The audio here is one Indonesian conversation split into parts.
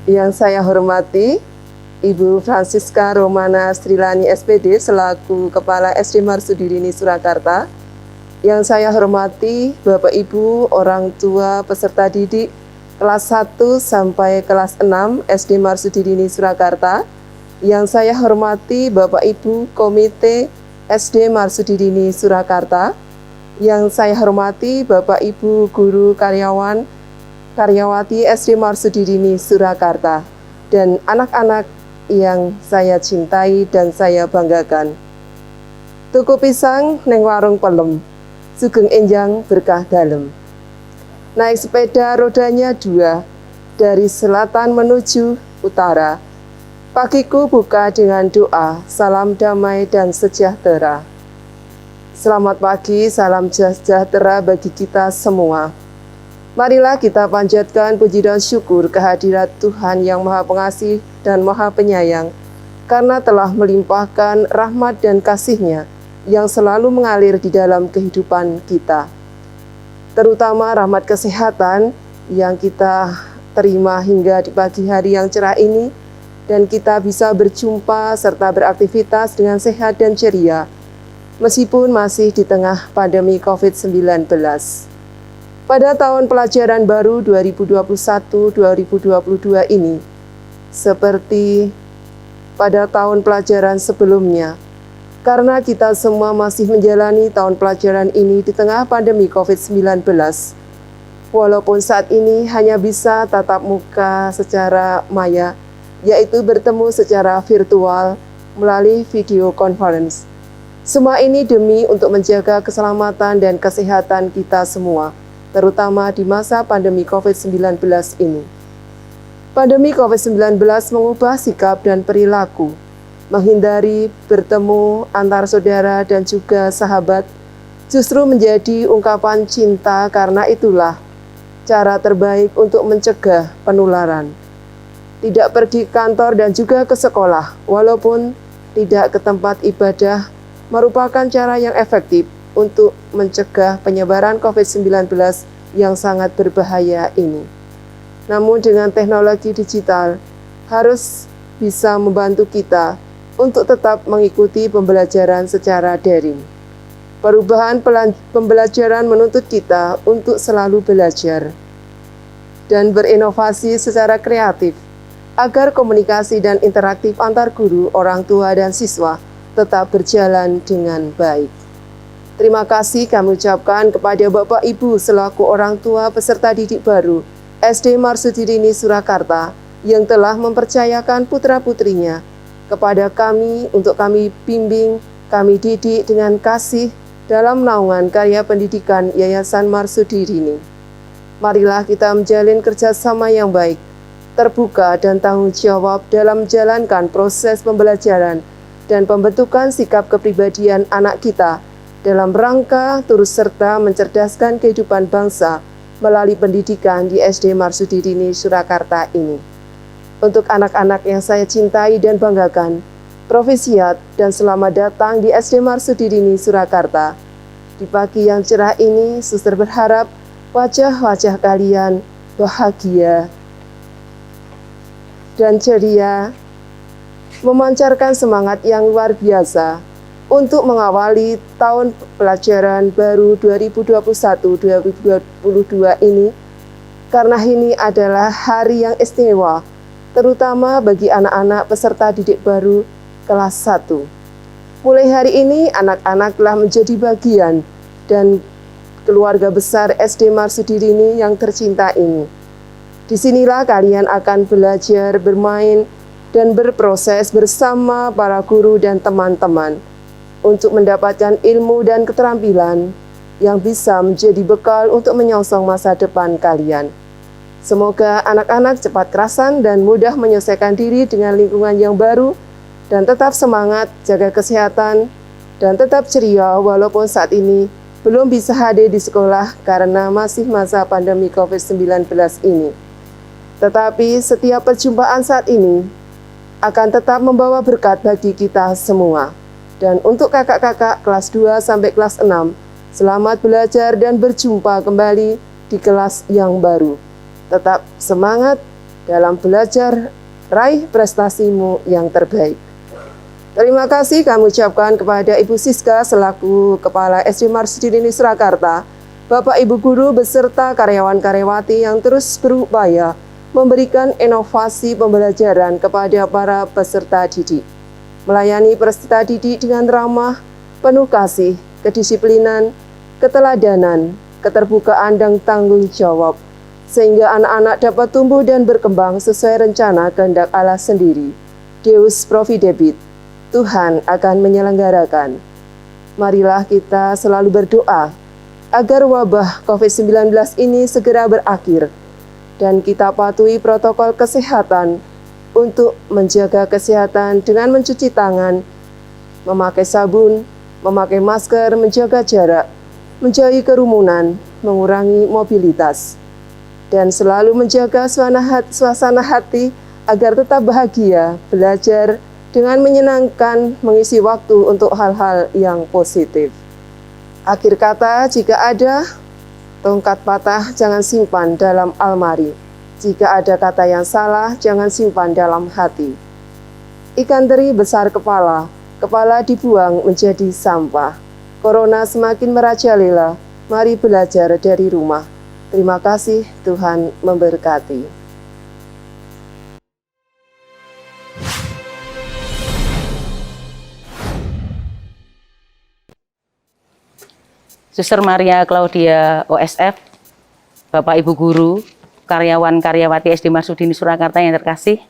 Yang saya hormati Ibu Francisca Romana Strilani SPD selaku Kepala SD Marsudirini Surakarta. Yang saya hormati Bapak Ibu orang tua peserta didik kelas 1 sampai kelas 6 SD Marsudirini Surakarta. Yang saya hormati Bapak Ibu Komite SD Marsudirini Surakarta. Yang saya hormati Bapak Ibu guru karyawati SD Marsudirini Surakarta, dan anak-anak yang saya cintai dan saya banggakan. Tuku pisang neng warung pelem, sugeng enjang berkah dalem. Naik sepeda rodanya 2, dari selatan menuju utara. Pagiku buka dengan doa, salam damai dan sejahtera. Selamat pagi, salam sejahtera bagi kita semua. Marilah kita panjatkan puji dan syukur kehadirat Tuhan yang Maha Pengasih dan Maha Penyayang, karena telah melimpahkan rahmat dan kasih-Nya yang selalu mengalir di dalam kehidupan kita. Terutama rahmat kesehatan yang kita terima hingga di pagi hari yang cerah ini, dan kita bisa berjumpa serta beraktivitas dengan sehat dan ceria, meskipun masih di tengah pandemi COVID-19. Pada tahun pelajaran baru 2021-2022 ini, seperti pada tahun pelajaran sebelumnya, karena kita semua masih menjalani tahun pelajaran ini di tengah pandemi COVID-19, walaupun saat ini hanya bisa tatap muka secara maya, yaitu bertemu secara virtual melalui video conference. Semua ini demi untuk menjaga keselamatan dan kesehatan kita semua, terutama di masa pandemi COVID-19 ini. Pandemi COVID-19 mengubah sikap dan perilaku, menghindari bertemu antar saudara dan juga sahabat, justru menjadi ungkapan cinta, karena itulah cara terbaik untuk mencegah penularan. Tidak pergi kantor dan juga ke sekolah, walaupun tidak ke tempat ibadah, merupakan cara yang efektif untuk mencegah penyebaran COVID-19 yang sangat berbahaya ini. Namun dengan teknologi digital harus bisa membantu kita untuk tetap mengikuti pembelajaran secara daring. Perubahan pembelajaran menuntut kita untuk selalu belajar dan berinovasi secara kreatif agar komunikasi dan interaktif antar guru, orang tua, dan siswa tetap berjalan dengan baik. Terima kasih kami ucapkan kepada Bapak Ibu selaku orang tua peserta didik baru SD Marsudirini Surakarta yang telah mempercayakan putra-putrinya kepada kami untuk kami bimbing, kami didik dengan kasih dalam naungan karya pendidikan Yayasan Marsudirini. Marilah kita menjalin kerjasama yang baik, terbuka dan tanggung jawab dalam menjalankan proses pembelajaran dan pembentukan sikap kepribadian anak kita dalam rangka turut serta mencerdaskan kehidupan bangsa melalui pendidikan di SD Marsudirini Surakarta ini. Untuk anak-anak yang saya cintai dan banggakan, profisiat dan selamat datang di SD Marsudirini Surakarta. Di pagi yang cerah ini, Suster berharap wajah-wajah kalian bahagia dan ceria, memancarkan semangat yang luar biasa untuk mengawali tahun pelajaran baru 2021-2022 ini, karena ini adalah hari yang istimewa, terutama bagi anak-anak peserta didik baru kelas 1. Mulai hari ini, anak-anak telah menjadi bagian dan keluarga besar SD Marsudirini yang tercinta ini. Disinilah kalian akan belajar, bermain, dan berproses bersama para guru dan teman-teman untuk mendapatkan ilmu dan keterampilan yang bisa menjadi bekal untuk menyongsong masa depan kalian. Semoga anak-anak cepat kerasan dan mudah menyesuaikan diri dengan lingkungan yang baru, dan tetap semangat, jaga kesehatan, dan tetap ceria walaupun saat ini belum bisa hadir di sekolah karena masih masa pandemi COVID-19 ini. Tetapi setiap perjumpaan saat ini akan tetap membawa berkat bagi kita semua. Dan untuk kakak-kakak kelas 2 sampai kelas 6, selamat belajar dan berjumpa kembali di kelas yang baru. Tetap semangat, dalam belajar, raih prestasimu yang terbaik. Terima kasih kami ucapkan kepada Ibu Siska selaku Kepala SD Marsudini Surakarta, Bapak Ibu Guru beserta karyawan-karyawati yang terus berupaya memberikan inovasi pembelajaran kepada para peserta didik. Melayani peserta didik dengan ramah, penuh kasih, kedisiplinan, keteladanan, keterbukaan dan tanggung jawab, sehingga anak-anak dapat tumbuh dan berkembang sesuai rencana kehendak Allah sendiri. Deus Providebit, Tuhan akan menyelenggarakan. Marilah kita selalu berdoa agar wabah COVID-19 ini segera berakhir dan kita patuhi protokol kesehatan untuk menjaga kesehatan dengan mencuci tangan, memakai sabun, memakai masker, menjaga jarak, menjauhi kerumunan, mengurangi mobilitas, dan selalu menjaga suasana hati agar tetap bahagia, belajar dengan menyenangkan, mengisi waktu untuk hal-hal yang positif. Akhir kata, jika ada tongkat patah, jangan simpan dalam almari. Jika ada kata yang salah, jangan simpan dalam hati. Ikan teri besar kepala, kepala dibuang menjadi sampah. Corona semakin merajalela, mari belajar dari rumah. Terima kasih, Tuhan memberkati. Suster Maria Claudia OSF, Bapak Ibu Guru, karyawan-karyawati SD Marsudini Surakarta yang terkasih,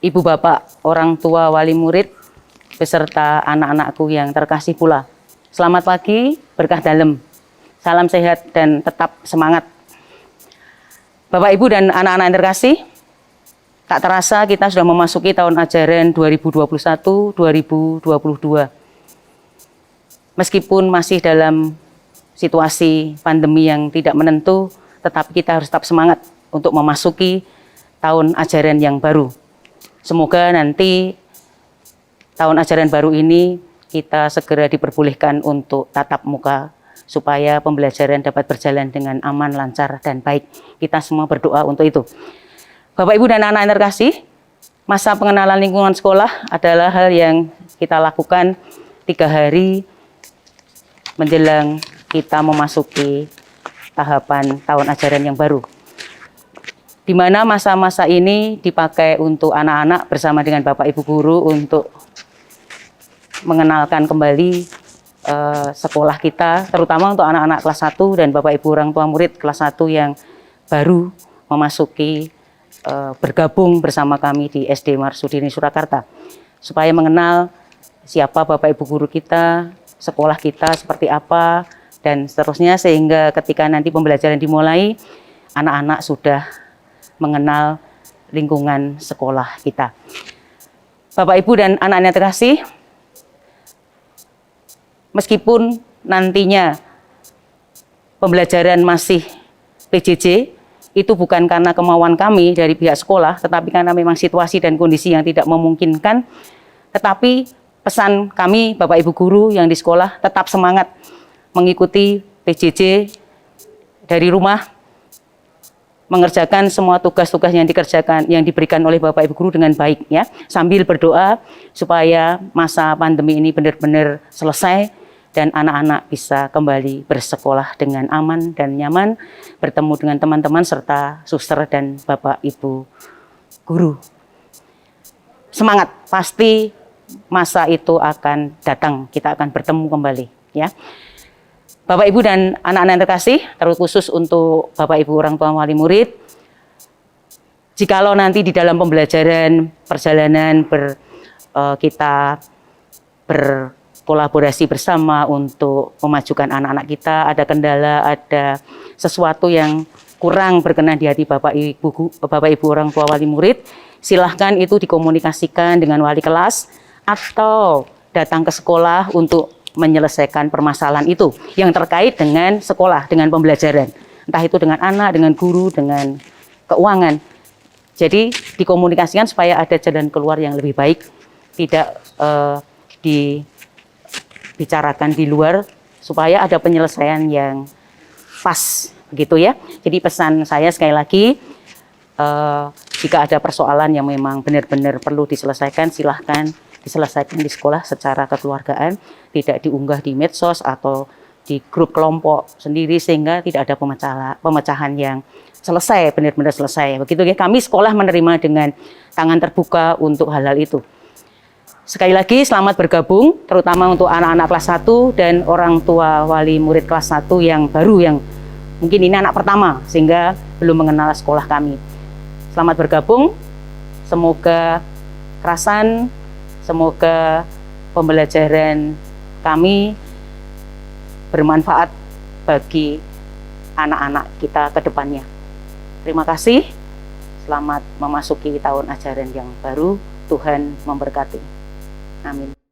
Ibu Bapak, orang tua wali murid, beserta anak-anakku yang terkasih pula. Selamat pagi, berkah dalam. Salam sehat dan tetap semangat. Bapak, Ibu, dan anak-anak yang terkasih, tak terasa kita sudah memasuki tahun ajaran 2021-2022. Meskipun masih dalam situasi pandemi yang tidak menentu, tetapi kita harus tetap semangat untuk memasuki tahun ajaran yang baru. Semoga nanti tahun ajaran baru ini kita segera diperbolehkan untuk tatap muka supaya pembelajaran dapat berjalan dengan aman, lancar, dan baik. Kita semua berdoa untuk itu. Bapak, Ibu, dan anak-anak yang terkasih, masa pengenalan lingkungan sekolah adalah hal yang kita lakukan 3 hari menjelang kita memasuki tahapan tahun ajaran yang baru. Di mana masa-masa ini dipakai untuk anak-anak bersama dengan Bapak Ibu Guru untuk mengenalkan kembali sekolah kita, terutama untuk anak-anak kelas 1 dan Bapak Ibu orang tua murid kelas 1 yang baru memasuki bergabung bersama kami di SD Marsudini Surakarta, supaya mengenal siapa Bapak Ibu Guru kita, sekolah kita seperti apa, dan seterusnya, sehingga ketika nanti pembelajaran dimulai, anak-anak sudah mengenal lingkungan sekolah kita. Bapak, Ibu, dan anak-anak yang terkasih, meskipun nantinya pembelajaran masih PJJ, itu bukan karena kemauan kami dari pihak sekolah, tetapi karena memang situasi dan kondisi yang tidak memungkinkan. Tetapi pesan kami, Bapak Ibu Guru yang di sekolah, tetap semangat mengikuti PJJ dari rumah, mengerjakan semua tugas-tugas yang diberikan oleh Bapak Ibu Guru dengan baik, ya, sambil berdoa supaya masa pandemi ini benar-benar selesai dan anak-anak bisa kembali bersekolah dengan aman dan nyaman, bertemu dengan teman-teman serta suster dan Bapak Ibu Guru. Semangat, pasti masa itu akan datang, kita akan bertemu kembali, ya. Bapak, Ibu, dan anak-anak yang terkasih, terkhusus untuk Bapak Ibu orang tua wali murid, jikalau nanti di dalam pembelajaran perjalanan kita berkolaborasi bersama untuk memajukan anak-anak kita, ada kendala, ada sesuatu yang kurang berkenan di hati Bapak Ibu orang tua wali murid, silahkan itu dikomunikasikan dengan wali kelas atau datang ke sekolah untuk menyelesaikan permasalahan itu yang terkait dengan sekolah, dengan pembelajaran, entah itu dengan anak, dengan guru, dengan keuangan. Jadi dikomunikasikan supaya ada jalan keluar yang lebih baik, tidak dibicarakan di luar, supaya ada penyelesaian yang pas, begitu ya. Jadi pesan saya sekali lagi, Jika ada persoalan yang memang benar-benar perlu diselesaikan, silahkan diselesaikan di sekolah secara kekeluargaan, tidak diunggah di medsos atau di grup kelompok sendiri, sehingga tidak ada pemecahan yang selesai, benar-benar selesai. Begitu ya, kami sekolah menerima dengan tangan terbuka untuk hal-hal itu. Sekali lagi selamat bergabung, terutama untuk anak-anak kelas 1 dan orang tua wali murid kelas 1 yang baru, yang mungkin ini anak pertama sehingga belum mengenal sekolah kami. Selamat bergabung, semoga kerasan, semoga pembelajaran kami bermanfaat bagi anak-anak kita ke depannya. Terima kasih, selamat memasuki tahun ajaran yang baru, Tuhan memberkati. Amin.